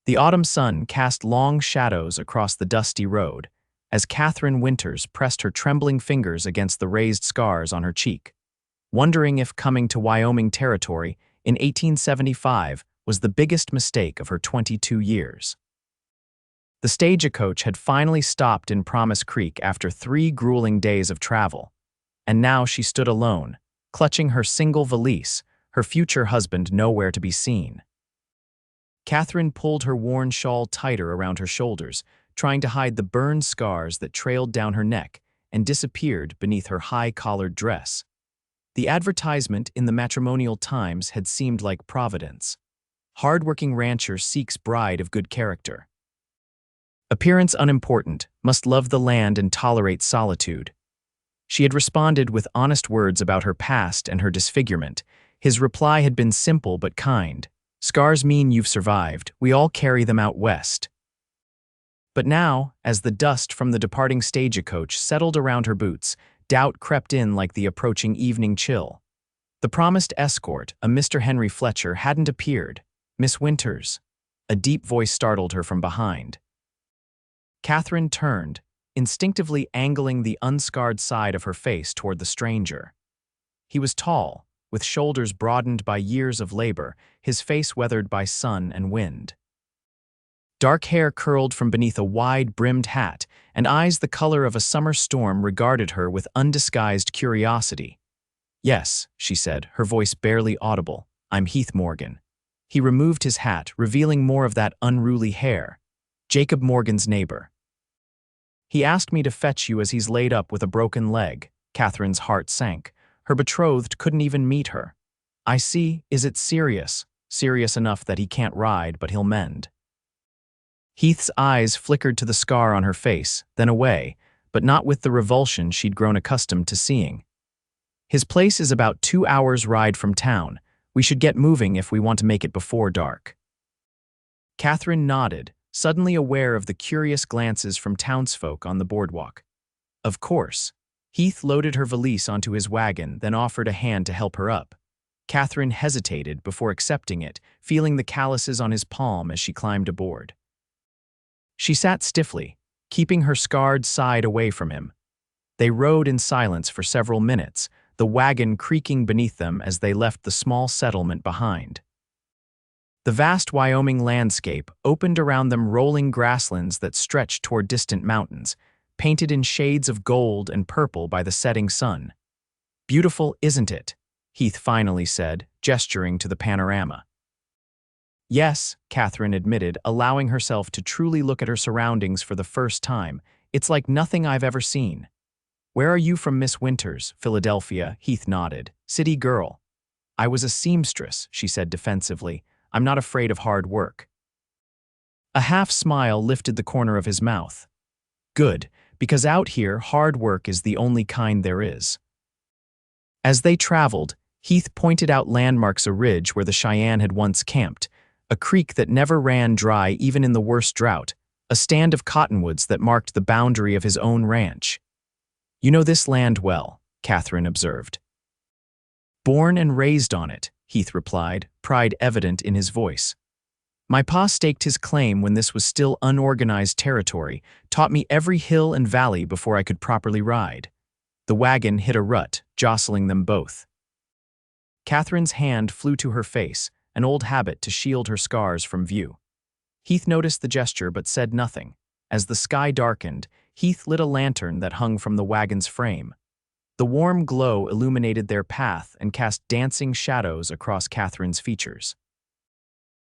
The autumn sun cast long shadows across the dusty road as Katherine Winters pressed her trembling fingers against the raised scars on her cheek, wondering if coming to Wyoming Territory in 1875 was the biggest mistake of her 22 years. The stagecoach had finally stopped in Promise Creek after 3 grueling days of travel, and now she stood alone, clutching her single valise, her future husband nowhere to be seen. Katherine pulled her worn shawl tighter around her shoulders, trying to hide the burned scars that trailed down her neck and disappeared beneath her high-collared dress. The advertisement in the Matrimonial Times had seemed like providence. Hard-working rancher seeks bride of good character. Appearance unimportant, must love the land and tolerate solitude. She had responded with honest words about her past and her disfigurement. His reply had been simple but kind. Scars mean you've survived. We all carry them out west. But now, as the dust from the departing stagecoach settled around her boots, doubt crept in like the approaching evening chill. The promised escort, a Mr. Henry Fletcher, hadn't appeared. Miss Winters. A deep voice startled her from behind. Katherine turned, instinctively angling the unscarred side of her face toward the stranger. He was tall, with shoulders broadened by years of labor, his face weathered by sun and wind. Dark hair curled from beneath a wide-brimmed hat, and eyes the color of a summer storm regarded her with undisguised curiosity. "Yes," she said, her voice barely audible, "I'm Heath Morgan." He removed his hat, revealing more of that unruly hair. "Jacob Morgan's neighbor." "He asked me to fetch you as he's laid up with a broken leg." Katherine's heart sank. Her betrothed couldn't even meet her. "I see. Is it serious?" "Serious enough that he can't ride, but he'll mend." Heath's eyes flickered to the scar on her face, then away, but not with the revulsion she'd grown accustomed to seeing. "His place is about 2 hours' ride from town. We should get moving if we want to make it before dark." Katherine nodded, suddenly aware of the curious glances from townsfolk on the boardwalk. Of course. Heath loaded her valise onto his wagon, then offered a hand to help her up. Katherine hesitated before accepting it, feeling the calluses on his palm as she climbed aboard. She sat stiffly, keeping her scarred side away from him. They rode in silence for several minutes, the wagon creaking beneath them as they left the small settlement behind. The vast Wyoming landscape opened around them, rolling grasslands that stretched toward distant mountains, painted in shades of gold and purple by the setting sun. "Beautiful, isn't it?" Heath finally said, gesturing to the panorama. "Yes," Katherine admitted, allowing herself to truly look at her surroundings for the first time. "It's like nothing I've ever seen." "Where are you from, Miss Winters?" "Philadelphia," Heath nodded. "City girl." "I was a seamstress," she said defensively. "I'm not afraid of hard work." A half smile lifted the corner of his mouth. "Good, because out here, hard work is the only kind there is." As they traveled, Heath pointed out landmarks: a ridge where the Cheyenne had once camped, a creek that never ran dry even in the worst drought, a stand of cottonwoods that marked the boundary of his own ranch. "You know this land well," Katherine observed. "Born and raised on it," Heath replied, pride evident in his voice. "My pa staked his claim when this was still unorganized territory, taught me every hill and valley before I could properly ride." The wagon hit a rut, jostling them both. Katherine's hand flew to her face, an old habit to shield her scars from view. Heath noticed the gesture but said nothing. As the sky darkened, Heath lit a lantern that hung from the wagon's frame. The warm glow illuminated their path and cast dancing shadows across Katherine's features.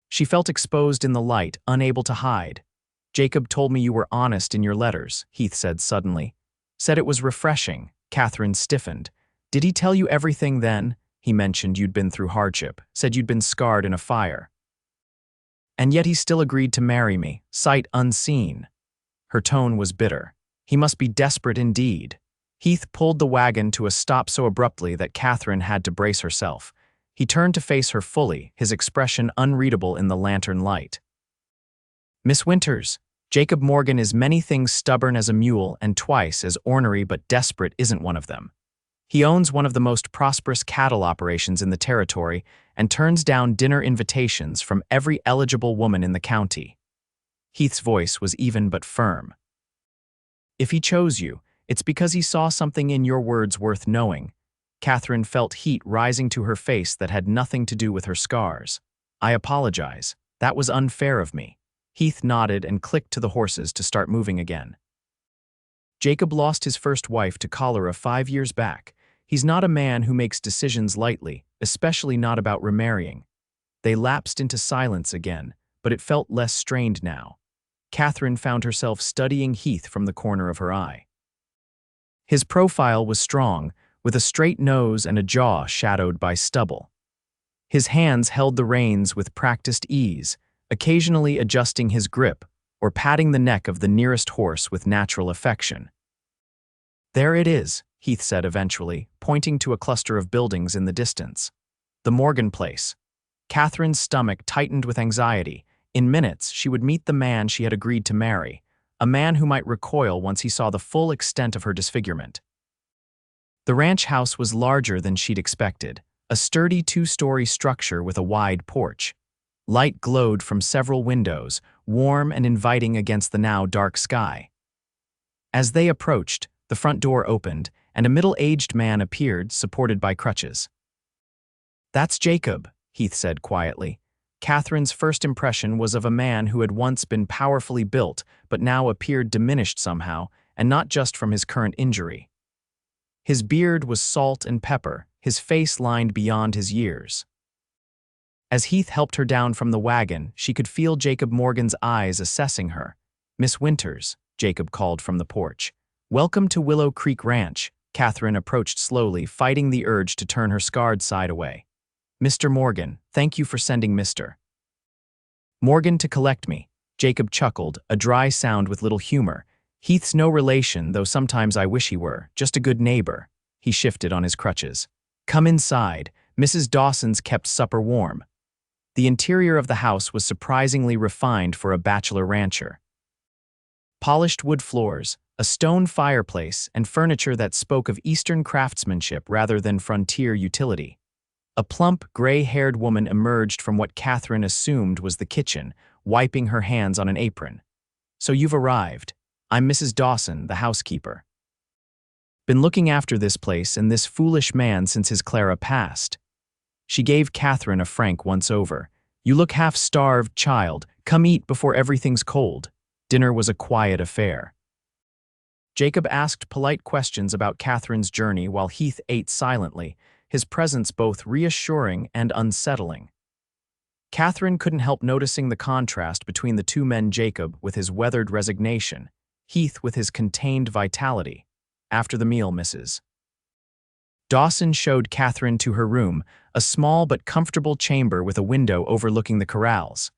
She felt exposed in the light, unable to hide. "Jacob told me you were honest in your letters," Heath said suddenly. "Said it was refreshing." Katherine stiffened. "Did he tell you everything then?" "He mentioned you'd been through hardship, said you'd been scarred in a fire. And yet he still agreed to marry me, sight unseen." Her tone was bitter. "He must be desperate indeed." Heath pulled the wagon to a stop so abruptly that Katherine had to brace herself. He turned to face her fully, his expression unreadable in the lantern light. "Miss Winters, Jacob Morgan is many things, stubborn as a mule and twice as ornery, but desperate isn't one of them. He owns one of the most prosperous cattle operations in the territory and turns down dinner invitations from every eligible woman in the county. Heath's voice was even but firm. If he chose you, it's because he saw something in your words worth knowing. Katherine felt heat rising to her face that had nothing to do with her scars. I apologize. That was unfair of me. Heath nodded and clicked to the horses to start moving again. Jacob lost his first wife to cholera 5 years back. He's not a man who makes decisions lightly, especially not about remarrying. They lapsed into silence again, but it felt less strained now. Katherine found herself studying Heath from the corner of her eye. His profile was strong, with a straight nose and a jaw shadowed by stubble. His hands held the reins with practiced ease, occasionally adjusting his grip or patting the neck of the nearest horse with natural affection. "There it is," Heath said eventually, pointing to a cluster of buildings in the distance. "The Morgan place." Katherine's stomach tightened with anxiety. In minutes, she would meet the man she had agreed to marry, a man who might recoil once he saw the full extent of her disfigurement. The ranch house was larger than she'd expected, a sturdy 2-story structure with a wide porch. Light glowed from several windows, warm and inviting against the now dark sky. As they approached, the front door opened, and a middle-aged man appeared, supported by crutches. "That's Jacob," Heath said quietly. Katherine's first impression was of a man who had once been powerfully built, but now appeared diminished somehow, and not just from his current injury. His beard was salt and pepper, his face lined beyond his years. As Heath helped her down from the wagon, she could feel Jacob Morgan's eyes assessing her. "Miss Winters," Jacob called from the porch. "Welcome to Willow Creek Ranch." Katherine approached slowly, fighting the urge to turn her scarred side away. "Mr. Morgan, thank you for sending Mr. Morgan to collect me." Jacob chuckled, a dry sound with little humor. "Heath's no relation, though sometimes I wish he were, just a good neighbor." He shifted on his crutches. "Come inside. Mrs. Dawson's kept supper warm." The interior of the house was surprisingly refined for a bachelor rancher. Polished wood floors, a stone fireplace, and furniture that spoke of Eastern craftsmanship rather than frontier utility. A plump, gray-haired woman emerged from what Katherine assumed was the kitchen, wiping her hands on an apron. "So you've arrived. I'm Mrs. Dawson, the housekeeper. Been looking after this place and this foolish man since his Clara passed." She gave Katherine a frank once-over. "You look half-starved, child. Come eat before everything's cold." Dinner was a quiet affair. Jacob asked polite questions about Katherine's journey while Heath ate silently, his presence both reassuring and unsettling. Katherine couldn't help noticing the contrast between the two men, Jacob with his weathered resignation, Heath with his contained vitality. After the meal, Mrs. Dawson showed Katherine to her room, a small but comfortable chamber with a window overlooking the corrals.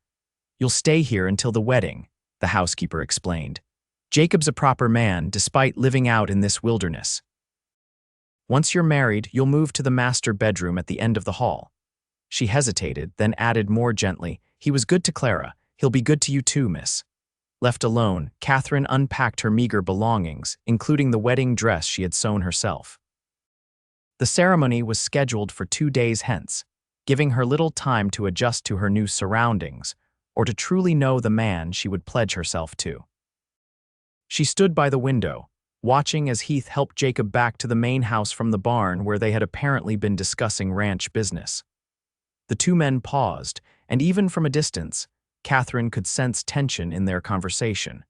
"You'll stay here until the wedding," the housekeeper explained. "Jacob's a proper man, despite living out in this wilderness. Once you're married, you'll move to the master bedroom at the end of the hall." She hesitated, then added more gently, "He was good to Clara. He'll be good to you too, miss." Left alone, Katherine unpacked her meager belongings, including the wedding dress she had sewn herself. The ceremony was scheduled for 2 days hence, giving her little time to adjust to her new surroundings, or to truly know the man she would pledge herself to. She stood by the window, watching as Heath helped Jacob back to the main house from the barn where they had apparently been discussing ranch business. The two men paused, and even from a distance, Katherine could sense tension in their conversation.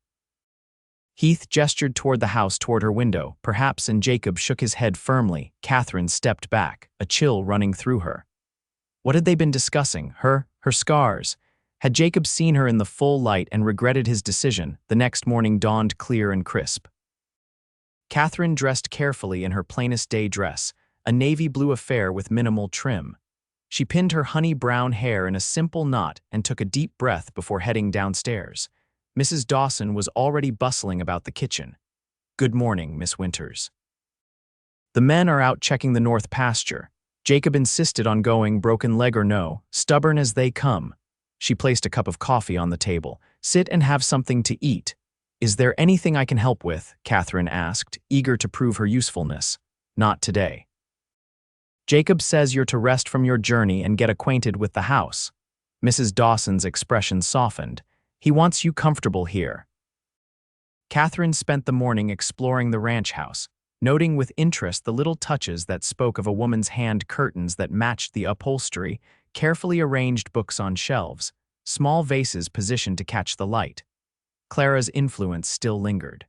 Heath gestured toward the house toward her window, perhaps, and Jacob shook his head firmly. Katherine stepped back, a chill running through her. What had they been discussing? Her scars? Had Jacob seen her in the full light and regretted his decision? The next morning dawned clear and crisp. Katherine dressed carefully in her plainest day dress, a navy blue affair with minimal trim. She pinned her honey-brown hair in a simple knot and took a deep breath before heading downstairs. Mrs. Dawson was already bustling about the kitchen. "Good morning, Miss Winters." "The men are out checking the north pasture." Jacob insisted on going, broken leg or no, stubborn as they come. She placed a cup of coffee on the table. "Sit and have something to eat." "Is there anything I can help with?" Katherine asked, eager to prove her usefulness. "Not today." "Jacob says you're to rest from your journey and get acquainted with the house." Mrs. Dawson's expression softened. He wants you comfortable here. Katherine spent the morning exploring the ranch house, noting with interest the little touches that spoke of a woman's hand curtains that matched the upholstery, carefully arranged books on shelves, small vases positioned to catch the light. Clara's influence still lingered.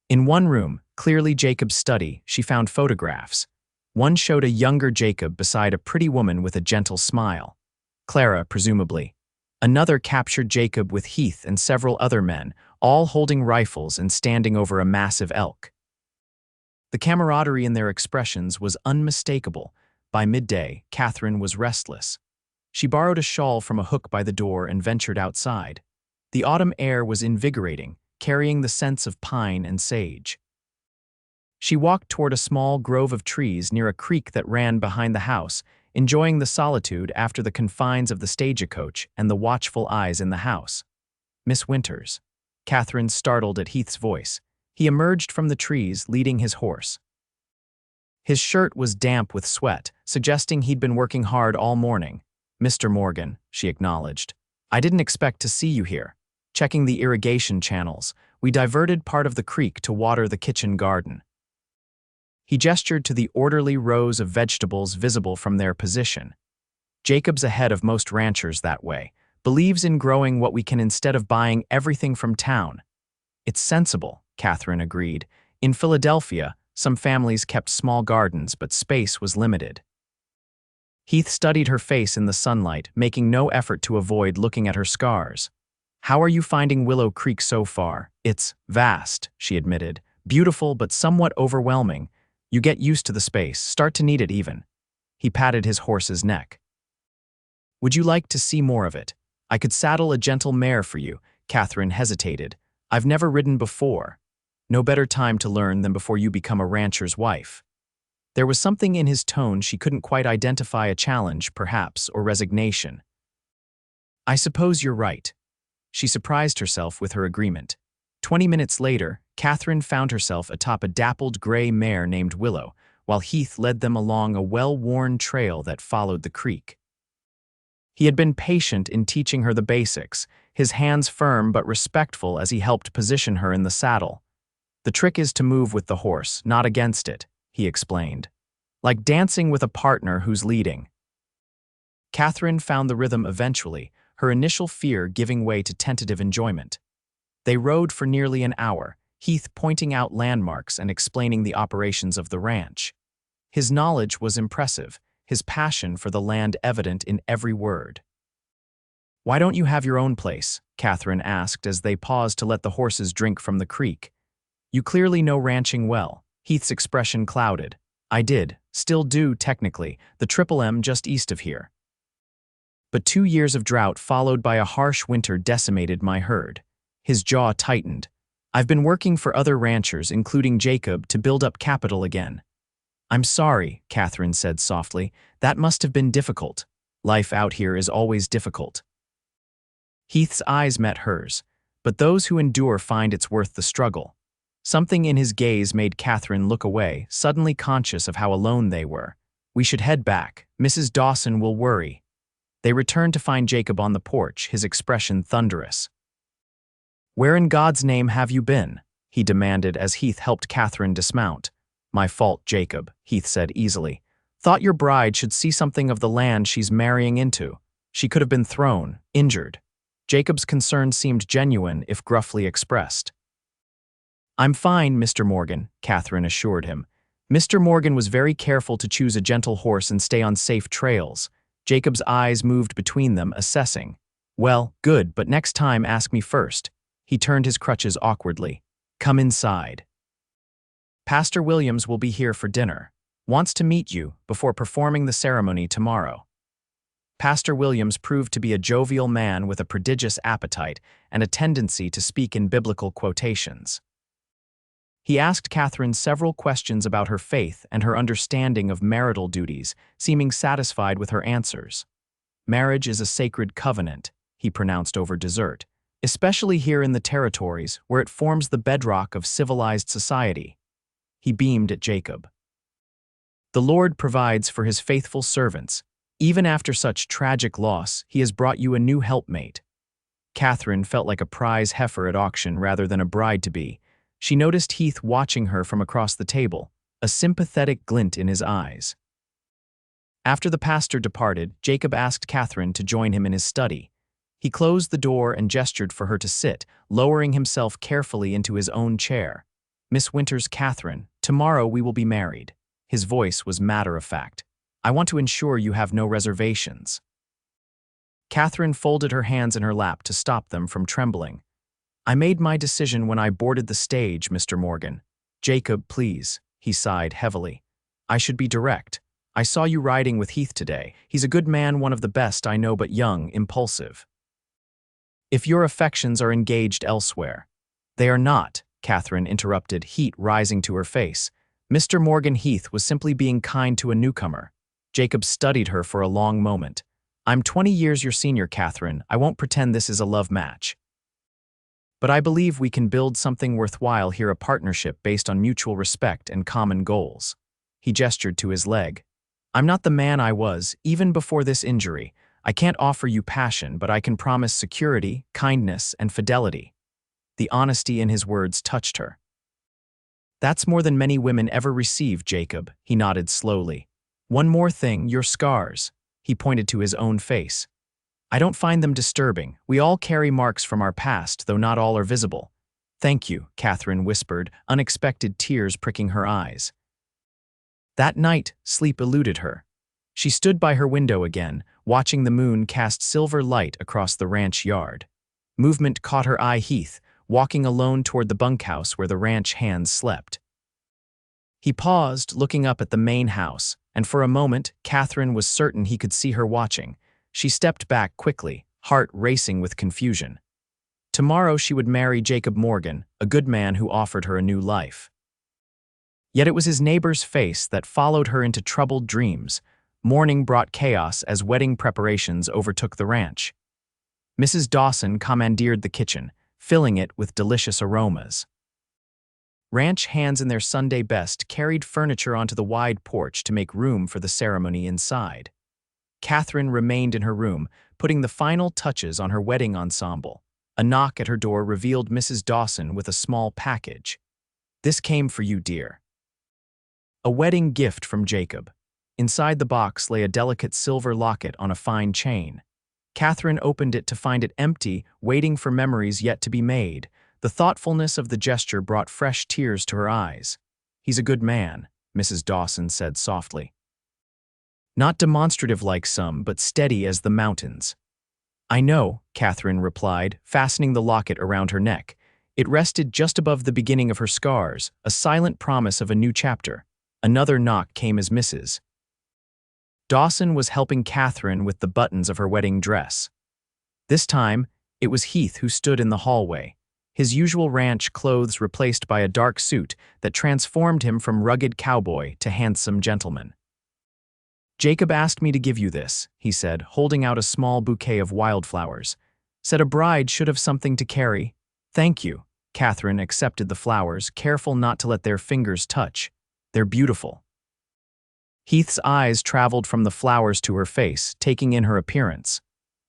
In one room, clearly Jacob's study, she found photographs. One showed a younger Jacob beside a pretty woman with a gentle smile. Clara, presumably. Another captured Jacob with Heath and several other men, all holding rifles and standing over a massive elk. The camaraderie in their expressions was unmistakable. By midday, Katherine was restless. She borrowed a shawl from a hook by the door and ventured outside. The autumn air was invigorating, carrying the scents of pine and sage. She walked toward a small grove of trees near a creek that ran behind the house, enjoying the solitude after the confines of the stagecoach and the watchful eyes in the house. "Miss Winters." Katherine startled at Heath's voice. He emerged from the trees, leading his horse. His shirt was damp with sweat, suggesting he'd been working hard all morning. "Mr. Morgan," she acknowledged. "I didn't expect to see you here." Checking the irrigation channels, we diverted part of the creek to water the kitchen garden. He gestured to the orderly rows of vegetables visible from their position. "Jacob's ahead of most ranchers that way, believes in growing what we can instead of buying everything from town." "It's sensible," Katherine agreed. "In Philadelphia, some families kept small gardens, but space was limited." Heath studied her face in the sunlight, making no effort to avoid looking at her scars. "How are you finding Willow Creek so far?" "It's vast," she admitted. "Beautiful, but somewhat overwhelming. You get used to the space, start to need it even." He patted his horse's neck. "Would you like to see more of it? I could saddle a gentle mare for you." Katherine hesitated. "I've never ridden before." "No better time to learn than before you become a rancher's wife." There was something in his tone she couldn't quite identify, a challenge, perhaps, or resignation. "I suppose you're right." She surprised herself with her agreement. 20 minutes later, Katherine found herself atop a dappled gray mare named Willow, while Heath led them along a well-worn trail that followed the creek. He had been patient in teaching her the basics, his hands firm but respectful as he helped position her in the saddle. "The trick is to move with the horse, not against it," he explained. "Like dancing with a partner who's leading." Katherine found the rhythm eventually, her initial fear giving way to tentative enjoyment. They rode for nearly an hour, Heath pointing out landmarks and explaining the operations of the ranch. His knowledge was impressive, his passion for the land evident in every word. "Why don't you have your own place?" Katherine asked as they paused to let the horses drink from the creek. "You clearly know ranching well." Heath's expression clouded. "I did, still do technically, the Triple M just east of here. But 2 years of drought followed by a harsh winter decimated my herd." His jaw tightened. "I've been working for other ranchers, including Jacob, to build up capital again." "I'm sorry," Katherine said softly. "That must have been difficult. Life out here is always difficult." Heath's eyes met hers, but those who endure find it's worth the struggle. Something in his gaze made Katherine look away, suddenly conscious of how alone they were. "We should head back. Mrs. Dawson will worry." They returned to find Jacob on the porch, his expression thunderous. "Where in God's name have you been?" he demanded as Heath helped Katherine dismount. "My fault, Jacob," Heath said easily. "Thought your bride should see something of the land she's marrying into. She could have been thrown, injured." Jacob's concern seemed genuine, if gruffly expressed. "I'm fine, Mr. Morgan," Katherine assured him. Mr. Morgan was very careful to choose a gentle horse and stay on safe trails. Jacob's eyes moved between them, assessing. "Well, good, but next time ask me first." He turned his crutches awkwardly. "Come inside. Pastor Williams will be here for dinner. Wants to meet you before performing the ceremony tomorrow." Pastor Williams proved to be a jovial man with a prodigious appetite and a tendency to speak in biblical quotations. He asked Katherine several questions about her faith and her understanding of marital duties, seeming satisfied with her answers. "Marriage is a sacred covenant," he pronounced over dessert, "especially here in the territories where it forms the bedrock of civilized society." He beamed at Jacob. "The Lord provides for his faithful servants. Even after such tragic loss, he has brought you a new helpmate." Katherine felt like a prize heifer at auction rather than a bride-to-be. She noticed Heath watching her from across the table, a sympathetic glint in his eyes. After the pastor departed, Jacob asked Katherine to join him in his study. He closed the door and gestured for her to sit, lowering himself carefully into his own chair. "Miss Winters, Katherine, tomorrow we will be married." His voice was matter-of-fact. "I want to ensure you have no reservations." Katherine folded her hands in her lap to stop them from trembling. "I made my decision when I boarded the stage, Mr. Morgan." "Jacob, please," he sighed heavily. "I should be direct. I saw you riding with Heath today. He's a good man, one of the best I know, but young, impulsive. If your affections are engaged elsewhere—" "They are not," Katherine interrupted, heat rising to her face. Mr. Morgan Heath was simply being kind to a newcomer. Jacob studied her for a long moment. "I'm 20 years your senior, Katherine. I won't pretend this is a love match. But I believe we can build something worthwhile here, a partnership based on mutual respect and common goals." He gestured to his leg. "I'm not the man I was, even before this injury. I can't offer you passion, but I can promise security, kindness, and fidelity." The honesty in his words touched her. "That's more than many women ever receive, Jacob," he nodded slowly. "One more thing, your scars." He pointed to his own face. "I don't find them disturbing. We all carry marks from our past, though not all are visible." "Thank you," Katherine whispered, unexpected tears pricking her eyes. That night, sleep eluded her. She stood by her window again, watching the moon cast silver light across the ranch yard. Movement caught her eye. Heath, walking alone toward the bunkhouse where the ranch hands slept. He paused, looking up at the main house, and for a moment, Katherine was certain he could see her watching. She stepped back quickly, heart racing with confusion. Tomorrow she would marry Jacob Morgan, a good man who offered her a new life. Yet it was his neighbor's face that followed her into troubled dreams. Morning brought chaos as wedding preparations overtook the ranch. Mrs. Dawson commandeered the kitchen, filling it with delicious aromas. Ranch hands in their Sunday best carried furniture onto the wide porch to make room for the ceremony inside. Katherine remained in her room, putting the final touches on her wedding ensemble. A knock at her door revealed Mrs. Dawson with a small package. "This came for you, dear." A wedding gift from Jacob. Inside the box lay a delicate silver locket on a fine chain. Katherine opened it to find it empty, waiting for memories yet to be made. The thoughtfulness of the gesture brought fresh tears to her eyes. "He's a good man," Mrs. Dawson said softly. "Not demonstrative like some, but steady as the mountains." "I know," Katherine replied, fastening the locket around her neck. It rested just above the beginning of her scars, a silent promise of a new chapter. Another knock came as Mrs. Dawson was helping Katherine with the buttons of her wedding dress. This time, it was Heath who stood in the hallway, his usual ranch clothes replaced by a dark suit that transformed him from rugged cowboy to handsome gentleman. "Jacob asked me to give you this," he said, holding out a small bouquet of wildflowers. "Said a bride should have something to carry." "Thank you." Katherine accepted the flowers, careful not to let their fingers touch. "They're beautiful." Heath's eyes traveled from the flowers to her face, taking in her appearance.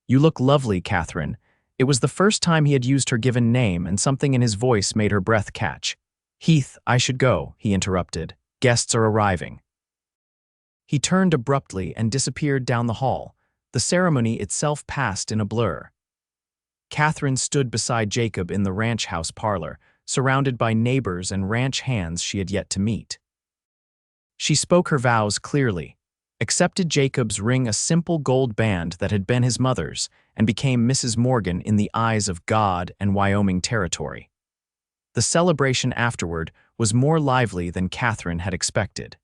"You look lovely, Katherine." It was the first time he had used her given name, and something in his voice made her breath catch. "Heath, I should go," he interrupted. "Guests are arriving." He turned abruptly and disappeared down the hall. The ceremony itself passed in a blur. Katherine stood beside Jacob in the ranch house parlor, surrounded by neighbors and ranch hands she had yet to meet. She spoke her vows clearly, accepted Jacob's ring, a simple gold band that had been his mother's, and became Mrs. Morgan in the eyes of God and Wyoming Territory. The celebration afterward was more lively than Katherine had expected.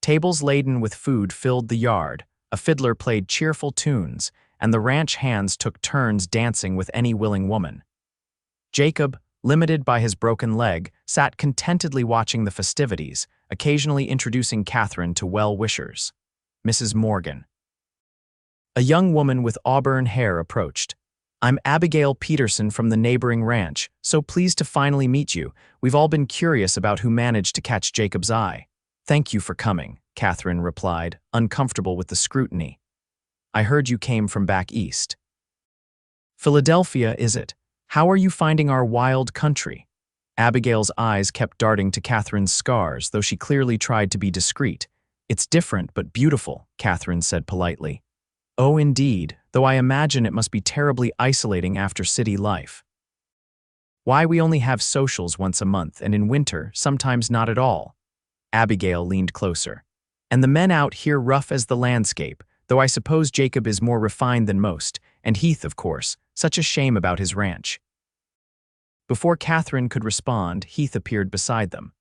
Tables laden with food filled the yard, a fiddler played cheerful tunes, and the ranch hands took turns dancing with any willing woman. Jacob, limited by his broken leg, sat contentedly watching the festivities, occasionally introducing Katherine to well-wishers. Mrs. Morgan. A young woman with auburn hair approached. "I'm Abigail Peterson from the neighboring ranch, so pleased to finally meet you. We've all been curious about who managed to catch Jacob's eye." "Thank you for coming," Katherine replied, uncomfortable with the scrutiny. "I heard you came from back east." Philadelphia, is it? How are you finding our wild country? Abigail's eyes kept darting to Catherine's scars, though she clearly tried to be discreet. It's different but beautiful, Catherine said politely. Oh, indeed, though I imagine it must be terribly isolating after city life. Why, we only have socials once a month, and in winter, sometimes not at all. Abigail leaned closer. And the men out here rough as the landscape, though I suppose Jacob is more refined than most, and Heath, of course, such a shame about his ranch. Before Catherine could respond, Heath appeared beside them.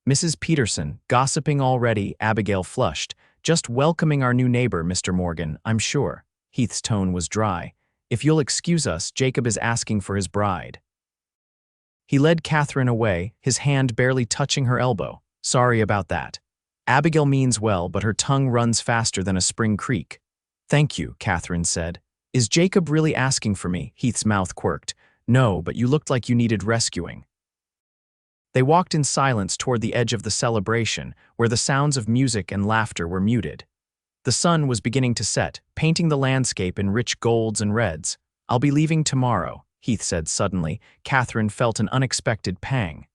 Mrs. Peterson, gossiping already, Abigail flushed. Just welcoming our new neighbor, Mr. Morgan, I'm sure. Heath's tone was dry. If you'll excuse us, Jacob is asking for his bride. He led Catherine away, his hand barely touching her elbow. Sorry about that. Abigail means well, but her tongue runs faster than a spring creek. Thank you, Catherine said. Is Jacob really asking for me? Heath's mouth quirked. No, but you looked like you needed rescuing. They walked in silence toward the edge of the celebration, where the sounds of music and laughter were muted. The sun was beginning to set, painting the landscape in rich golds and reds. I'll be leaving tomorrow, Heath said suddenly. Catherine felt an unexpected pang.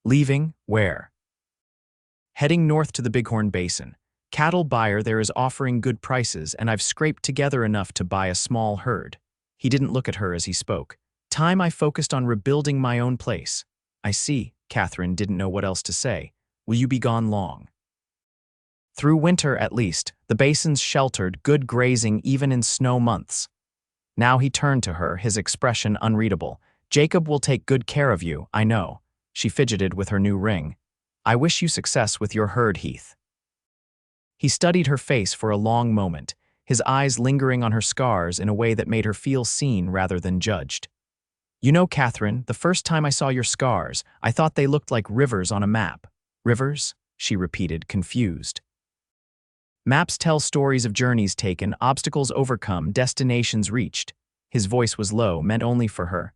Leaving? Where? Heading north to the Bighorn Basin. Cattle buyer there is offering good prices, and I've scraped together enough to buy a small herd. He didn't look at her as he spoke. Time I focused on rebuilding my own place. I see. Catherine didn't know what else to say. Will you be gone long? Through winter, at least, the basin's sheltered, good grazing even in snow months. Now he turned to her, his expression unreadable. Jacob will take good care of you, I know. She fidgeted with her new ring. I wish you success with your herd, Heath. He studied her face for a long moment, his eyes lingering on her scars in a way that made her feel seen rather than judged. You know, Catherine, the first time I saw your scars, I thought they looked like rivers on a map. Rivers? She repeated, confused. Maps tell stories of journeys taken, obstacles overcome, destinations reached. His voice was low, meant only for her.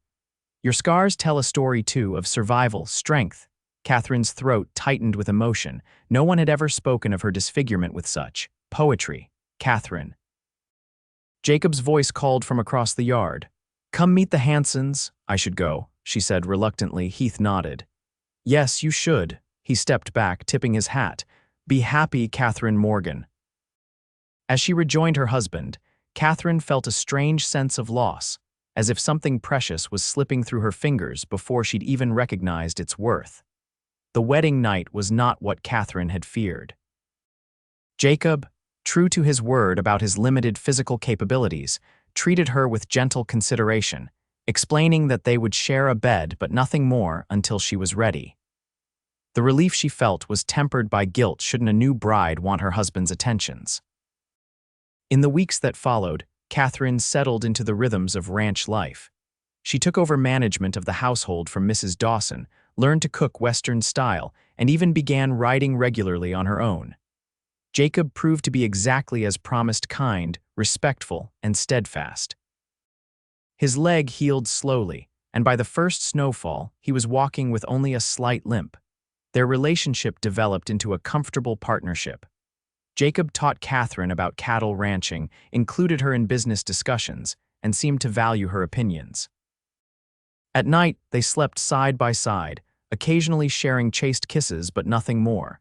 Your scars tell a story, too, of survival, strength. Catherine's throat tightened with emotion. No one had ever spoken of her disfigurement with such poetry. Catherine. Jacob's voice called from across the yard. Come meet the Hansons. I should go, she said reluctantly. Heath nodded. Yes, you should. He stepped back, tipping his hat. Be happy, Katherine Morgan. As she rejoined her husband, Catherine felt a strange sense of loss, as if something precious was slipping through her fingers before she'd even recognized its worth. The wedding night was not what Catherine had feared. Jacob, true to his word about his limited physical capabilities, treated her with gentle consideration, explaining that they would share a bed but nothing more until she was ready. The relief she felt was tempered by guilt shouldn't a new bride want her husband's attentions. In the weeks that followed, Catherine settled into the rhythms of ranch life. She took over management of the household from Mrs. Dawson, learned to cook Western style, and even began riding regularly on her own. Jacob proved to be exactly as promised, kind, respectful, and steadfast. His leg healed slowly, and by the first snowfall, he was walking with only a slight limp. Their relationship developed into a comfortable partnership. Jacob taught Catherine about cattle ranching, included her in business discussions, and seemed to value her opinions. At night, they slept side by side, occasionally sharing chaste kisses but nothing more.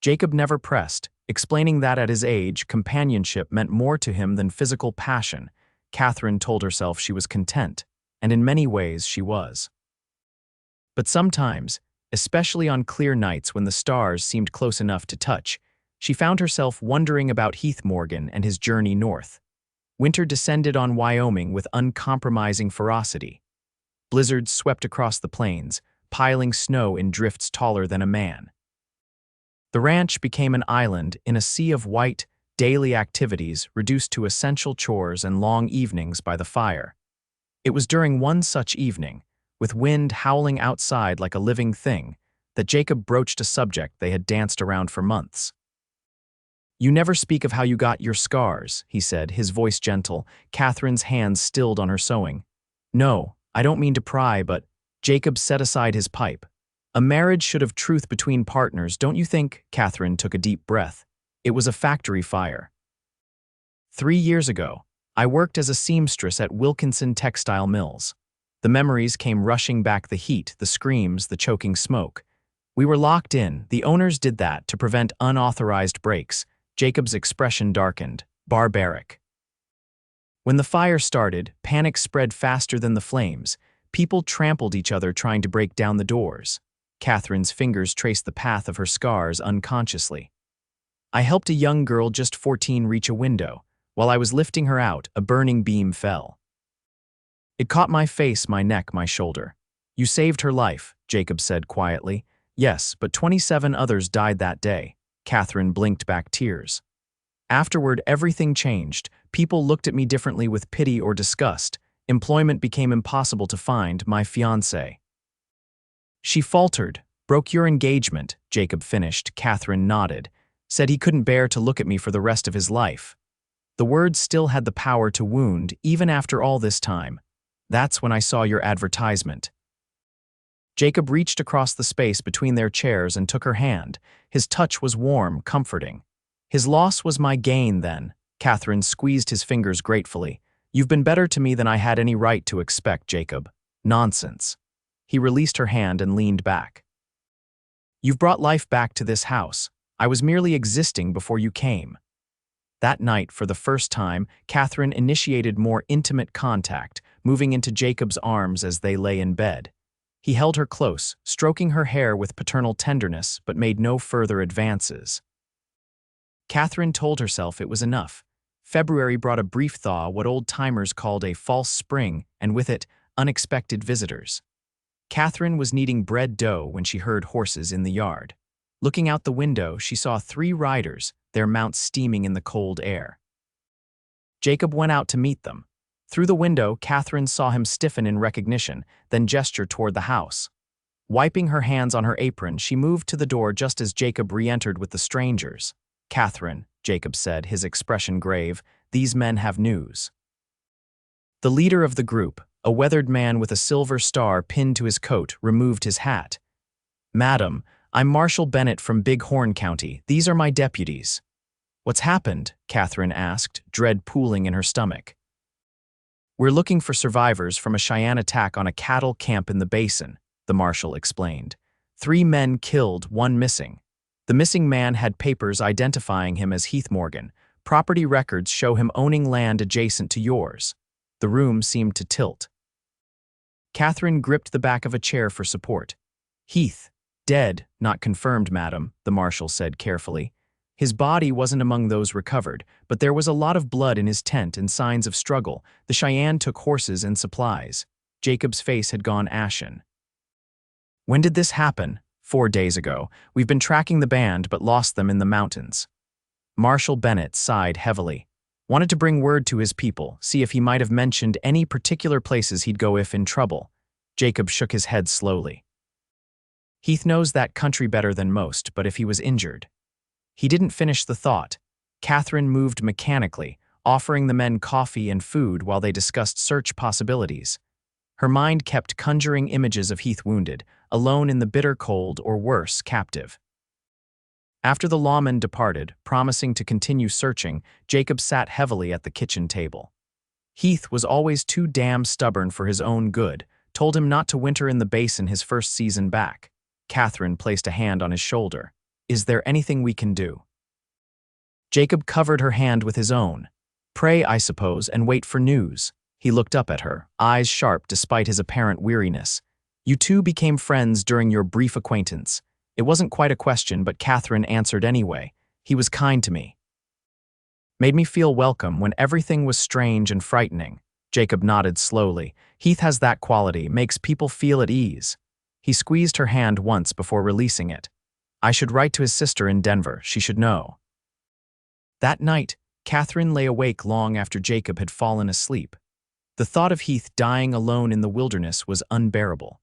Jacob never pressed, explaining that at his age, companionship meant more to him than physical passion. Catherine told herself she was content, and in many ways she was. But sometimes, especially on clear nights when the stars seemed close enough to touch, she found herself wondering about Heath Morgan and his journey north. Winter descended on Wyoming with uncompromising ferocity. Blizzards swept across the plains, piling snow in drifts taller than a man. The ranch became an island in a sea of white, daily activities reduced to essential chores and long evenings by the fire. It was during one such evening, with wind howling outside like a living thing, that Jacob broached a subject they had danced around for months. You never speak of how you got your scars, he said, his voice gentle, Catherine's hands stilled on her sewing. No, I don't mean to pry, but Jacob set aside his pipe. A marriage should have truth between partners, don't you think? Catherine took a deep breath. It was a factory fire. 3 years ago, I worked as a seamstress at Wilkinson Textile Mills. The memories came rushing back, the heat, the screams, the choking smoke. We were locked in. The owners did that to prevent unauthorized breaks. Jacob's expression darkened. Barbaric. When the fire started, panic spread faster than the flames. People trampled each other trying to break down the doors. Katherine's fingers traced the path of her scars unconsciously. I helped a young girl just 14 reach a window. While I was lifting her out, a burning beam fell. It caught my face, my neck, my shoulder. You saved her life, Jacob said quietly. Yes, but 27 others died that day. Katherine blinked back tears. Afterward, everything changed. People looked at me differently with pity or disgust. Employment became impossible to find, my fiancé. She faltered. Broke your engagement, Jacob finished. Katherine nodded. Said he couldn't bear to look at me for the rest of his life. The words still had the power to wound, even after all this time. That's when I saw your advertisement. Jacob reached across the space between their chairs and took her hand. His touch was warm, comforting. His loss was my gain then. Katherine squeezed his fingers gratefully. You've been better to me than I had any right to expect, Jacob. Nonsense. He released her hand and leaned back. You've brought life back to this house. I was merely existing before you came. That night, for the first time, Katherine initiated more intimate contact, moving into Jacob's arms as they lay in bed. He held her close, stroking her hair with paternal tenderness, but made no further advances. Katherine told herself it was enough. February brought a brief thaw, what old-timers called a false spring, and with it, unexpected visitors. Katherine was kneading bread dough when she heard horses in the yard. Looking out the window, she saw 3 riders, their mounts steaming in the cold air. Jacob went out to meet them. Through the window, Katherine saw him stiffen in recognition, then gesture toward the house. Wiping her hands on her apron, she moved to the door just as Jacob re-entered with the strangers. Katherine, Jacob said, his expression grave, these men have news. The leader of the group, a weathered man with a silver star pinned to his coat, removed his hat. Madam, I'm Marshal Bennett from Big Horn County. These are my deputies. What's happened? Katherine asked, dread pooling in her stomach. We're looking for survivors from a Cheyenne attack on a cattle camp in the basin, the marshal explained. 3 men killed, 1 missing. The missing man had papers identifying him as Heath Morgan. Property records show him owning land adjacent to yours. The room seemed to tilt. Katherine gripped the back of a chair for support. Heath, dead, not confirmed, madam, the marshal said carefully. His body wasn't among those recovered, but there was a lot of blood in his tent and signs of struggle. The Cheyenne took horses and supplies. Jacob's face had gone ashen. When did this happen? 4 days ago. We've been tracking the band but lost them in the mountains. Marshal Bennett sighed heavily. Wanted to bring word to his people, see if he might have mentioned any particular places he'd go if in trouble. Jacob shook his head slowly. Heath knows that country better than most, but if he was injured. He didn't finish the thought. Katherine moved mechanically, offering the men coffee and food while they discussed search possibilities. Her mind kept conjuring images of Heath wounded, alone in the bitter cold or worse, captive. After the lawman departed, promising to continue searching, Jacob sat heavily at the kitchen table. Heath was always too damn stubborn for his own good, told him not to winter in the basin his first season back. Katherine placed a hand on his shoulder. Is there anything we can do? Jacob covered her hand with his own. Pray, I suppose, and wait for news. He looked up at her, eyes sharp despite his apparent weariness. You two became friends during your brief acquaintance. It wasn't quite a question, but Katherine answered anyway. He was kind to me. Made me feel welcome when everything was strange and frightening. Jacob nodded slowly. Heath has that quality, makes people feel at ease. He squeezed her hand once before releasing it. I should write to his sister in Denver. She should know. That night, Katherine lay awake long after Jacob had fallen asleep. The thought of Heath dying alone in the wilderness was unbearable.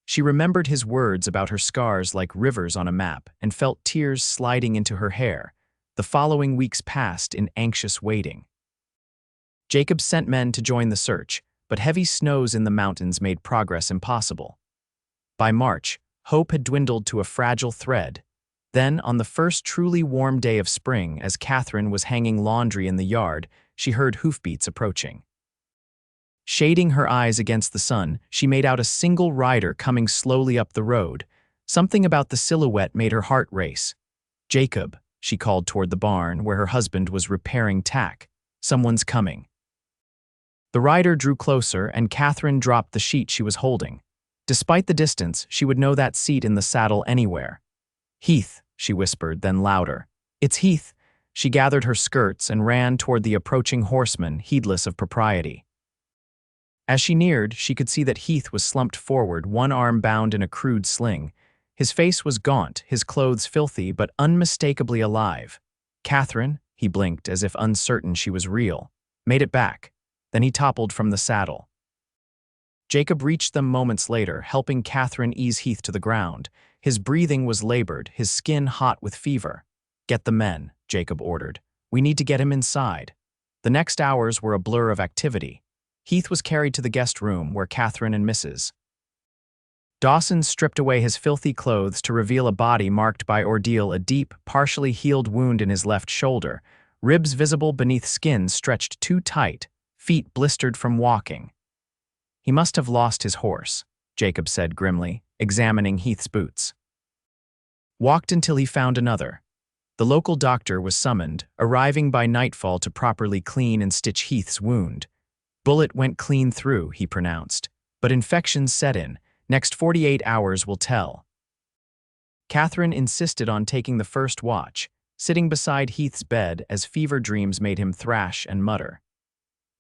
She remembered his words about her scars like rivers on a map and felt tears sliding into her hair. The following weeks passed in anxious waiting. Jacob sent men to join the search, but heavy snows in the mountains made progress impossible. By March, hope had dwindled to a fragile thread. Then, on the first truly warm day of spring, as Katherine was hanging laundry in the yard, she heard hoofbeats approaching. Shading her eyes against the sun, she made out a single rider coming slowly up the road. Something about the silhouette made her heart race. "Jacob," she called toward the barn where her husband was repairing tack. "Someone's coming." The rider drew closer, and Katherine dropped the sheet she was holding. Despite the distance, she would know that seat in the saddle anywhere. "Heath," she whispered, then louder. "It's Heath." She gathered her skirts and ran toward the approaching horseman, heedless of propriety. As she neared, she could see that Heath was slumped forward, one arm bound in a crude sling. His face was gaunt, his clothes filthy, but unmistakably alive. "Katherine," he blinked as if uncertain she was real. "Made it back." Then he toppled from the saddle. Jacob reached them moments later, helping Katherine ease Heath to the ground. His breathing was labored, his skin hot with fever. "Get the men," Jacob ordered. "We need to get him inside." The next hours were a blur of activity. Heath was carried to the guest room where Katherine and Mrs. Dawson stripped away his filthy clothes to reveal a body marked by ordeal, a deep, partially healed wound in his left shoulder, ribs visible beneath skin stretched too tight, feet blistered from walking. "He must have lost his horse," Jacob said grimly, examining Heath's boots. "Walked until he found another." The local doctor was summoned, arriving by nightfall to properly clean and stitch Heath's wound. "Bullet went clean through," he pronounced, "but infections set in. Next 48 hours will tell." Katherine insisted on taking the first watch, sitting beside Heath's bed as fever dreams made him thrash and mutter.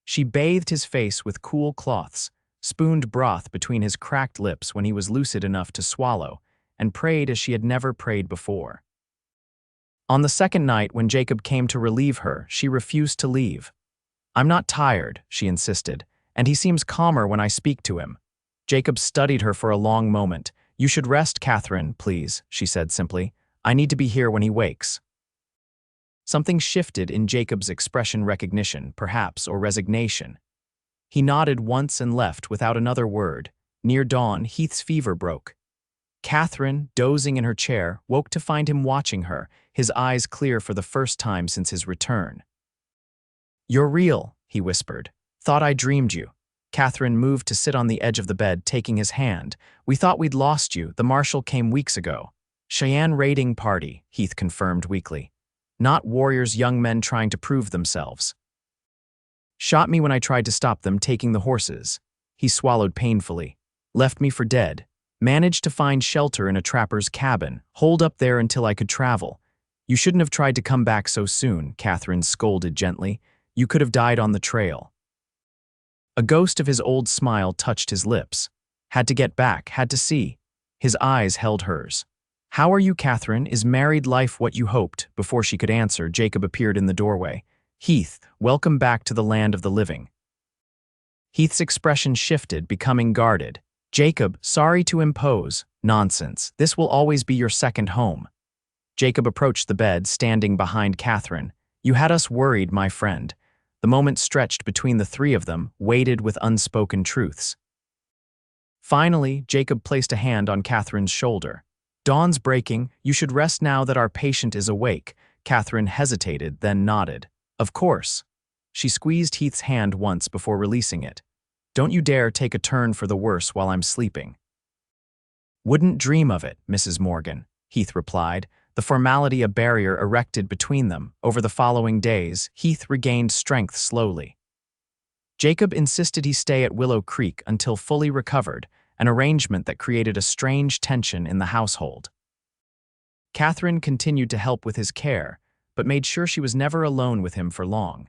She bathed his face with cool cloths, spooned broth between his cracked lips when he was lucid enough to swallow, and prayed as she had never prayed before. On the second night, when Jacob came to relieve her, she refused to leave. "I'm not tired," she insisted, "and he seems calmer when I speak to him." Jacob studied her for a long moment. "You should rest, Katherine, please," she said simply. "I need to be here when he wakes." Something shifted in Jacob's expression, recognition, perhaps, or resignation. He nodded once and left without another word. Near dawn, Heath's fever broke. Katherine, dozing in her chair, woke to find him watching her, his eyes clear for the first time since his return. "You're real," he whispered. "Thought I dreamed you." Katherine moved to sit on the edge of the bed, taking his hand. "We thought we'd lost you. The marshal came weeks ago." "Cheyenne raiding party," Heath confirmed weakly. "Not warriors, young men trying to prove themselves. Shot me when I tried to stop them taking the horses." He swallowed painfully. "Left me for dead. Managed to find shelter in a trapper's cabin, holed up there until I could travel." "You shouldn't have tried to come back so soon," Katherine scolded gently. "You could have died on the trail." A ghost of his old smile touched his lips. "Had to get back, had to see." His eyes held hers. "How are you, Katherine? Is married life what you hoped?" Before she could answer, Jacob appeared in the doorway. "Heath, welcome back to the land of the living." Heath's expression shifted, becoming guarded. "Jacob, sorry to impose." "Nonsense. This will always be your second home." Jacob approached the bed, standing behind Katherine. "You had us worried, my friend." The moment stretched between the three of them, weighted with unspoken truths. Finally, Jacob placed a hand on Katherine's shoulder. "Dawn's breaking. You should rest now that our patient is awake." Katherine hesitated, then nodded. "Of course." She squeezed Heath's hand once before releasing it. "Don't you dare take a turn for the worse while I'm sleeping." "Wouldn't dream of it, Mrs. Morgan," Heath replied, the formality a barrier erected between them. Over the following days, Heath regained strength slowly. Jacob insisted he stay at Willow Creek until fully recovered, an arrangement that created a strange tension in the household. Katherine continued to help with his care, but made sure she was never alone with him for long.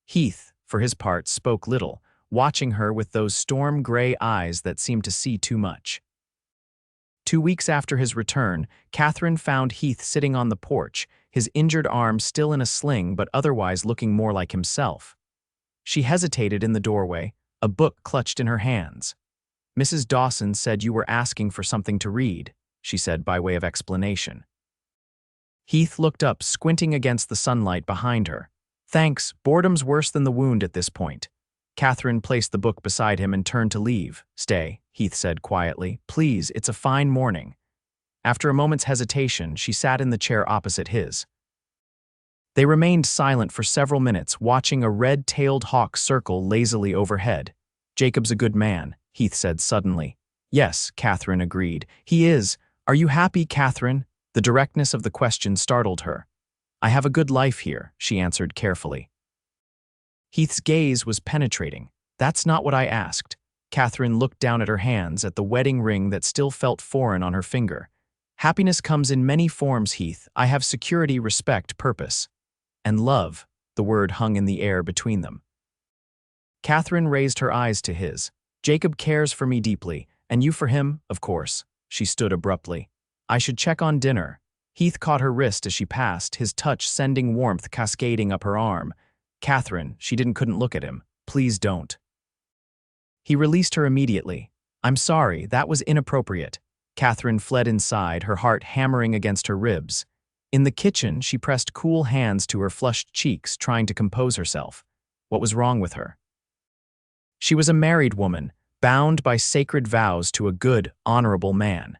Heath, for his part, spoke little, watching her with those storm-gray eyes that seemed to see too much. 2 weeks after his return, Katherine found Heath sitting on the porch, his injured arm still in a sling but otherwise looking more like himself. She hesitated in the doorway, a book clutched in her hands. "Mrs. Dawson said you were asking for something to read," she said by way of explanation. Heath looked up, squinting against the sunlight behind her. "Thanks, boredom's worse than the wound at this point." Katherine placed the book beside him and turned to leave. "Stay," Heath said quietly. "Please, it's a fine morning." After a moment's hesitation, she sat in the chair opposite his. They remained silent for several minutes, watching a red-tailed hawk circle lazily overhead. "Jacob's a good man," Heath said suddenly. "Yes," Katherine agreed. "He is. Are you happy, Katherine?" The directness of the question startled her. "I have a good life here," she answered carefully. Heath's gaze was penetrating. "That's not what I asked." Katherine looked down at her hands, at the wedding ring that still felt foreign on her finger. "Happiness comes in many forms, Heath. I have security, respect, purpose. And love." The word hung in the air between them. Katherine raised her eyes to his. "Jacob cares for me deeply, and you for him, of course." She stood abruptly. "I should check on dinner." Heath caught her wrist as she passed, his touch sending warmth cascading up her arm. "Katherine," she couldn't look at him. "Please don't." He released her immediately. "I'm sorry, that was inappropriate." Katherine fled inside, her heart hammering against her ribs. In the kitchen, she pressed cool hands to her flushed cheeks, trying to compose herself. What was wrong with her? She was a married woman, bound by sacred vows to a good, honorable man.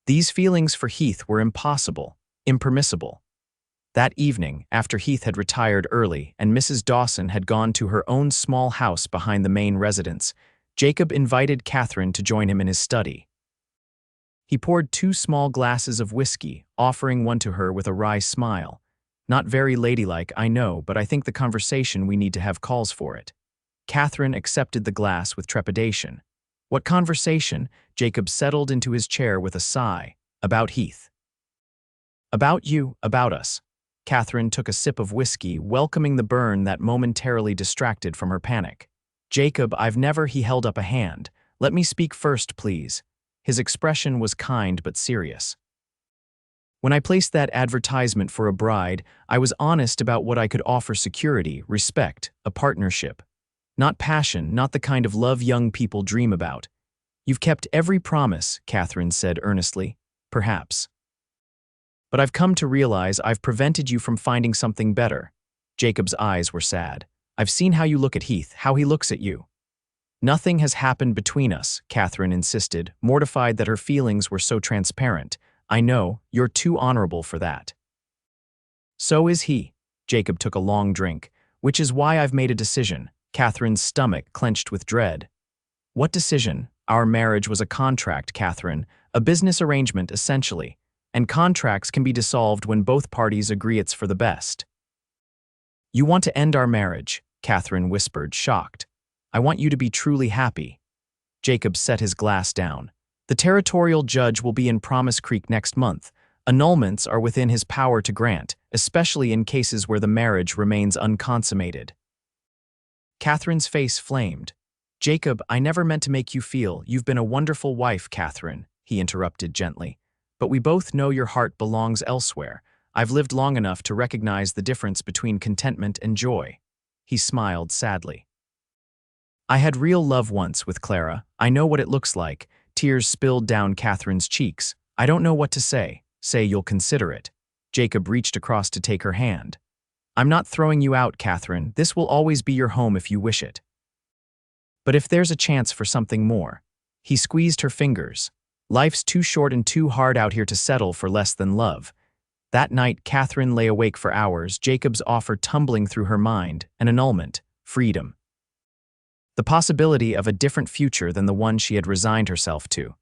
These feelings for Heath were impossible, impermissible. That evening, after Heath had retired early and Mrs. Dawson had gone to her own small house behind the main residence, Jacob invited Katherine to join him in his study. He poured 2 small glasses of whiskey, offering one to her with a wry smile. "Not very ladylike, I know, but I think the conversation we need to have calls for it." Katherine accepted the glass with trepidation. "What conversation?" Jacob settled into his chair with a sigh. "About Heath." "About you, about us." Katherine took a sip of whiskey, welcoming the burn that momentarily distracted from her panic. "Jacob, he held up a hand. "Let me speak first, please." His expression was kind but serious. "When I placed that advertisement for a bride, I was honest about what I could offer: security, respect, a partnership. Not passion, not the kind of love young people dream about." "You've kept every promise," Katherine said earnestly. "Perhaps. But I've come to realize I've prevented you from finding something better." Jacob's eyes were sad. "I've seen how you look at Heath, how he looks at you." "Nothing has happened between us," Katherine insisted, mortified that her feelings were so transparent. "I know, you're too honorable for that." "So is he." Jacob took a long drink. "Which is why I've made a decision." Katherine's stomach clenched with dread. "What decision?" "Our marriage was a contract, Katherine. A business arrangement, essentially. And contracts can be dissolved when both parties agree it's for the best." "You want to end our marriage," Katherine whispered, shocked. "I want you to be truly happy." Jacob set his glass down. "The territorial judge will be in Promise Creek next month. Annulments are within his power to grant, especially in cases where the marriage remains unconsummated." Katherine's face flamed. "Jacob, I never meant to make you feel. You've been a wonderful wife, Katherine," he interrupted gently. "But we both know your heart belongs elsewhere. I've lived long enough to recognize the difference between contentment and joy." He smiled sadly. "I had real love once with Clara. I know what it looks like." Tears spilled down Katherine's cheeks. "I don't know what to say." "Say you'll consider it." Jacob reached across to take her hand. "I'm not throwing you out, Katherine. This will always be your home if you wish it. But if there's a chance for something more." He squeezed her fingers. "Life's too short and too hard out here to settle for less than love." That night, Katherine lay awake for hours, Jacob's offer tumbling through her mind: an annulment, freedom. The possibility of a different future than the one she had resigned herself to.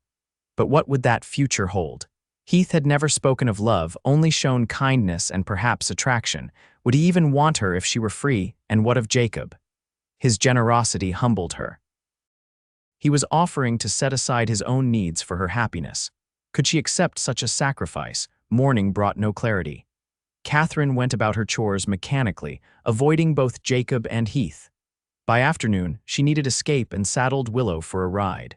But what would that future hold? Heath had never spoken of love, only shown kindness and perhaps attraction. Would he even want her if she were free? And what of Jacob? His generosity humbled her. He was offering to set aside his own needs for her happiness. Could she accept such a sacrifice? Morning brought no clarity. Katherine went about her chores mechanically, avoiding both Jacob and Heath. By afternoon, she needed escape and saddled Willow for a ride.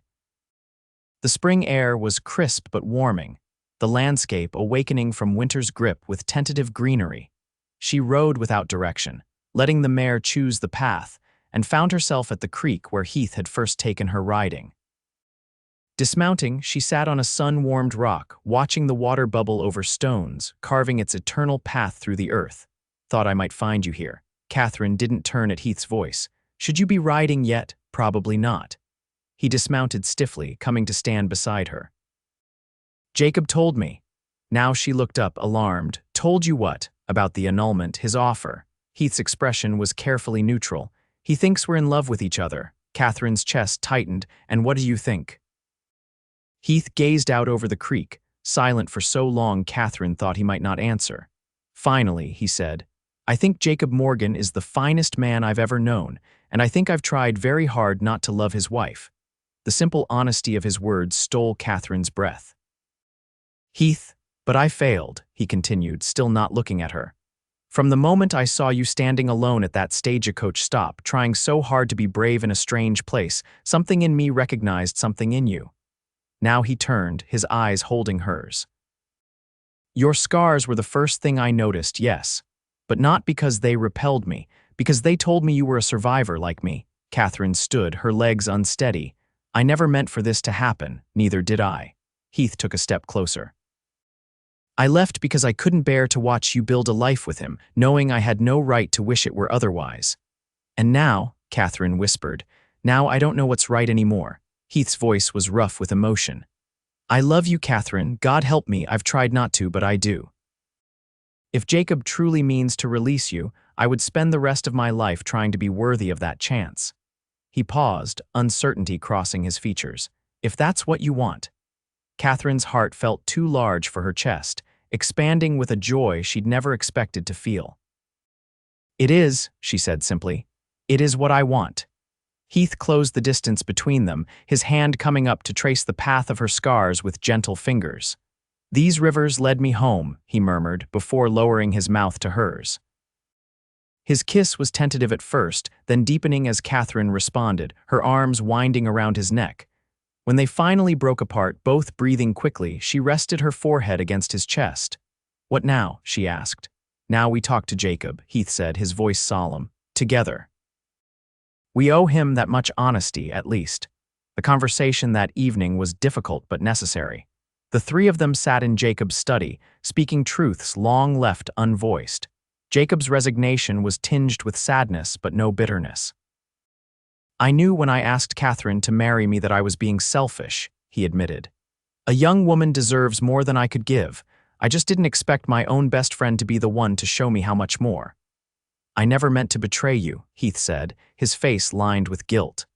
The spring air was crisp but warming, the landscape awakening from winter's grip with tentative greenery. She rode without direction, letting the mare choose the path, and found herself at the creek where Heath had first taken her riding. Dismounting, she sat on a sun-warmed rock, watching the water bubble over stones, carving its eternal path through the earth. "Thought I might find you here." Katherine didn't turn at Heath's voice. "Should you be riding yet?" "Probably not." He dismounted stiffly, coming to stand beside her. "Jacob told me." Now she looked up, alarmed. "Told you what?" About the annulment, his offer. Heath's expression was carefully neutral. He thinks we're in love with each other. Catherine's chest tightened. And what do you think? Heath gazed out over the creek, silent for so long Katherine thought he might not answer. Finally, he said, I think Jacob Morgan is the finest man I've ever known, and I think I've tried very hard not to love his wife. The simple honesty of his words stole Catherine's breath. Heath, but I failed, he continued, still not looking at her. From the moment I saw you standing alone at that stagecoach stop, trying so hard to be brave in a strange place, something in me recognized something in you. Now he turned, his eyes holding hers. Your scars were the first thing I noticed, yes, but not because they repelled me, because they told me you were a survivor like me. Katherine stood, her legs unsteady. I never meant for this to happen, neither did I. Heath took a step closer. I left because I couldn't bear to watch you build a life with him, knowing I had no right to wish it were otherwise. And now, Katherine whispered, now I don't know what's right anymore. Heath's voice was rough with emotion. I love you, Katherine. God help me, I've tried not to, but I do. If Jacob truly means to release you, I would spend the rest of my life trying to be worthy of that chance. He paused, uncertainty crossing his features. If that's what you want. Katherine's heart felt too large for her chest, expanding with a joy she'd never expected to feel. It is, she said simply. It is what I want. Heath closed the distance between them, his hand coming up to trace the path of her scars with gentle fingers. These rivers led me home, he murmured, before lowering his mouth to hers. His kiss was tentative at first, then deepening as Katherine responded, her arms winding around his neck. When they finally broke apart, both breathing quickly, she rested her forehead against his chest. What now? She asked. Now we talk to Jacob, Heath said, his voice solemn. Together. We owe him that much honesty, at least. The conversation that evening was difficult but necessary. The three of them sat in Jacob's study, speaking truths long left unvoiced. Jacob's resignation was tinged with sadness but no bitterness. I knew when I asked Katherine to marry me that I was being selfish, he admitted. A young woman deserves more than I could give. I just didn't expect my own best friend to be the one to show me how much more. I never meant to betray you, Heath said, his face lined with guilt.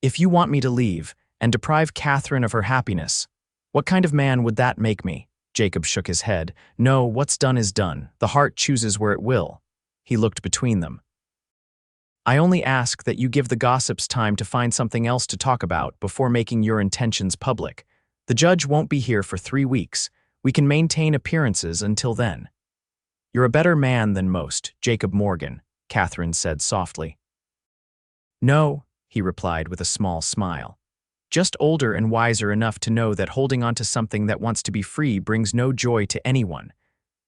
If you want me to leave and deprive Katherine of her happiness, what kind of man would that make me? Jacob shook his head. No, what's done is done. The heart chooses where it will. He looked between them. I only ask that you give the gossips time to find something else to talk about before making your intentions public. The judge won't be here for 3 weeks. We can maintain appearances until then. You're a better man than most, Jacob Morgan, Katherine said softly. No, he replied with a small smile. Just older and wiser enough to know that holding on to something that wants to be free brings no joy to anyone.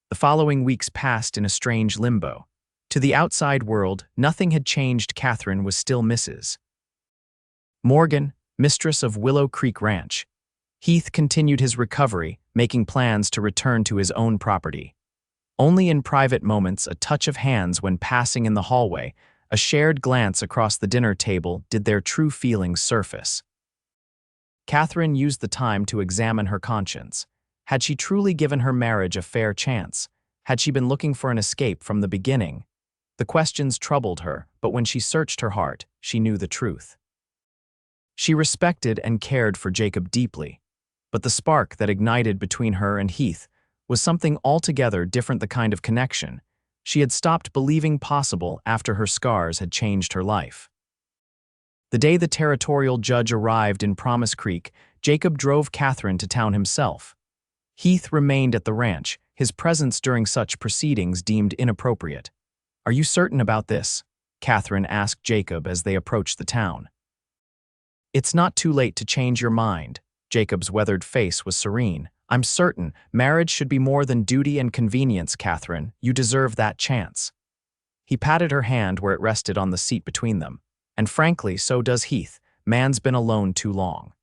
The following weeks passed in a strange limbo. To the outside world, nothing had changed. Katherine was still Mrs. Morgan, mistress of Willow Creek Ranch. Heath continued his recovery, making plans to return to his own property. Only in private moments, a touch of hands when passing in the hallway, a shared glance across the dinner table did their true feelings surface. Katherine used the time to examine her conscience. Had she truly given her marriage a fair chance? Had she been looking for an escape from the beginning? The questions troubled her, but when she searched her heart, she knew the truth. She respected and cared for Jacob deeply, but the spark that ignited between her and Heath was something altogether different, the kind of connection she had stopped believing possible after her scars had changed her life. The day the territorial judge arrived in Promise Creek, Jacob drove Katherine to town himself. Heath remained at the ranch, his presence during such proceedings deemed inappropriate. Are you certain about this? Katherine asked Jacob as they approached the town. It's not too late to change your mind. Jacob's weathered face was serene. I'm certain marriage should be more than duty and convenience, Katherine. You deserve that chance. He patted her hand where it rested on the seat between them. And frankly, so does Heath. Man's been alone too long.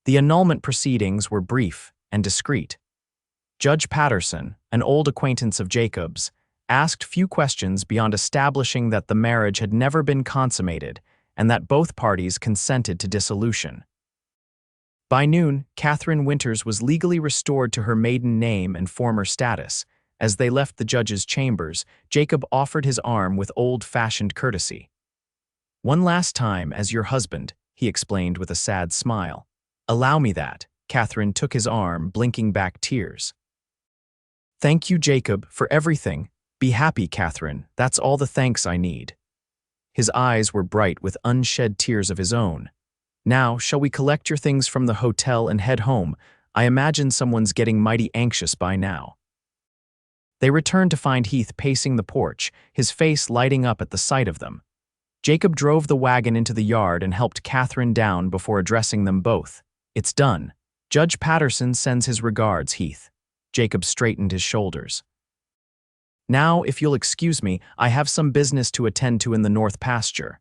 The annulment proceedings were brief and discreet. Judge Patterson, an old acquaintance of Jacob's, asked few questions beyond establishing that the marriage had never been consummated and that both parties consented to dissolution. By noon, Katherine Winters was legally restored to her maiden name and former status, As they left the judge's chambers, Jacob offered his arm with old-fashioned courtesy. "One last time as your husband," he explained with a sad smile. "Allow me that." Katherine took his arm, blinking back tears. "Thank you, Jacob, for everything. Be happy, Katherine. That's all the thanks I need." His eyes were bright with unshed tears of his own. "Now, shall we collect your things from the hotel and head home? I imagine someone's getting mighty anxious by now." They returned to find Heath pacing the porch, his face lighting up at the sight of them. Jacob drove the wagon into the yard and helped Katherine down before addressing them both. "It's done. Judge Patterson sends his regards, Heath." Jacob straightened his shoulders. "Now, if you'll excuse me, I have some business to attend to in the north pasture."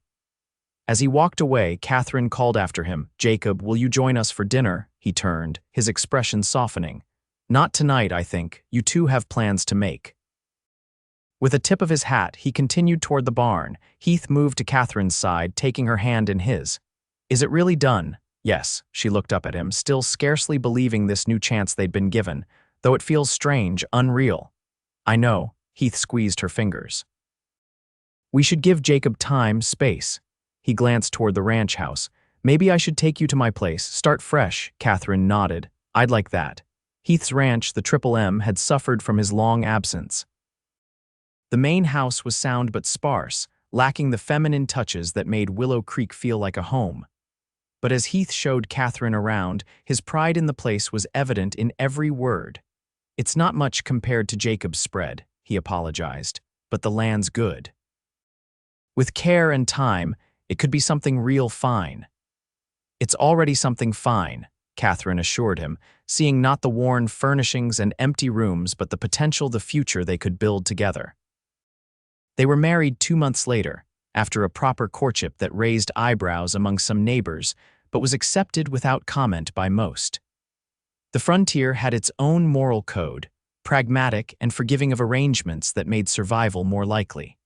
As he walked away, Katherine called after him, "Jacob, will you join us for dinner?" He turned, his expression softening. "Not tonight, I think. You two have plans to make." With a tip of his hat, he continued toward the barn. Heath moved to Katherine's side, taking her hand in his. "Is it really done?" "Yes." She looked up at him, still scarcely believing this new chance they'd been given, though it feels strange, unreal. "I know." Heath squeezed her fingers. "We should give Jacob time, space." He glanced toward the ranch house. "Maybe I should take you to my place, start fresh." Katherine nodded. "I'd like that." Heath's ranch, the Triple M, had suffered from his long absence. The main house was sound but sparse, lacking the feminine touches that made Willow Creek feel like a home. But as Heath showed Katherine around, his pride in the place was evident in every word. "It's not much compared to Jacob's spread," he apologized, "but the land's good. With care and time, it could be something real fine." "It's already something fine," Katherine assured him, seeing not the worn furnishings and empty rooms but the potential the future they could build together. They were married 2 months later, after a proper courtship that raised eyebrows among some neighbors but was accepted without comment by most. The frontier had its own moral code, pragmatic and forgiving of arrangements that made survival more likely.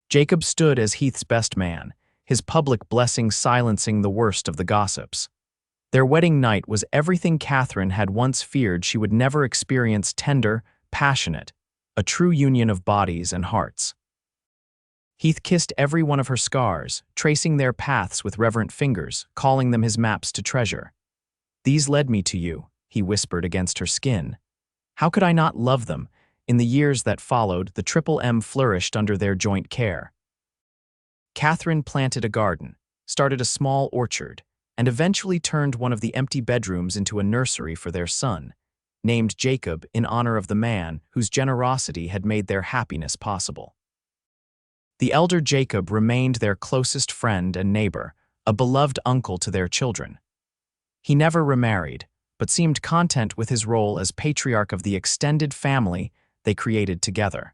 Jacob stood as Heath's best man, his public blessing silencing the worst of the gossips. Their wedding night was everything Katherine had once feared she would never experience: tender, passionate, a true union of bodies and hearts. Heath kissed every one of her scars, tracing their paths with reverent fingers, calling them his maps to treasure. "These led me to you," he whispered against her skin. "How could I not love them?" In the years that followed, the Triple M flourished under their joint care. Katherine planted a garden, started a small orchard, and eventually turned one of the empty bedrooms into a nursery for their son, named Jacob in honor of the man whose generosity had made their happiness possible. The elder Jacob remained their closest friend and neighbor, a beloved uncle to their children. He never remarried, but seemed content with his role as patriarch of the extended family they created together.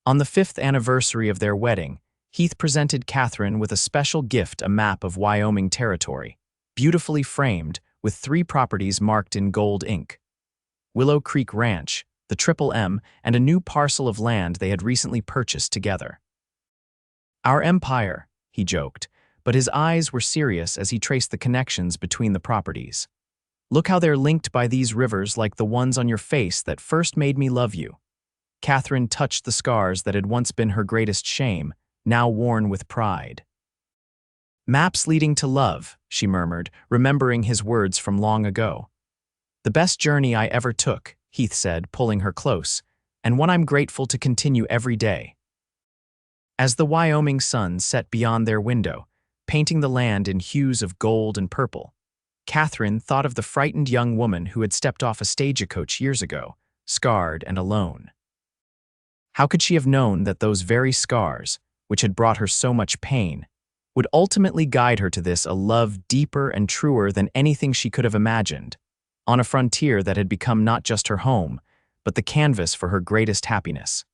On the 5th anniversary of their wedding, Heath presented Katherine with a special gift: a map of Wyoming Territory, beautifully framed, with 3 properties marked in gold ink: Willow Creek Ranch, the Triple M, and a new parcel of land they had recently purchased together. "Our empire," he joked, but his eyes were serious as he traced the connections between the properties. "Look how they're linked by these rivers, like the ones on your face that first made me love you." Katherine touched the scars that had once been her greatest shame, now worn with pride. "Maps leading to love," she murmured, remembering his words from long ago. "The best journey I ever took," Heath said, pulling her close, "and one I'm grateful to continue every day." As the Wyoming sun set beyond their window, painting the land in hues of gold and purple, Katherine thought of the frightened young woman who had stepped off a stagecoach years ago, scarred and alone. How could she have known that those very scars, which had brought her so much pain, would ultimately guide her to this, a love deeper and truer than anything she could have imagined, on a frontier that had become not just her home, but the canvas for her greatest happiness?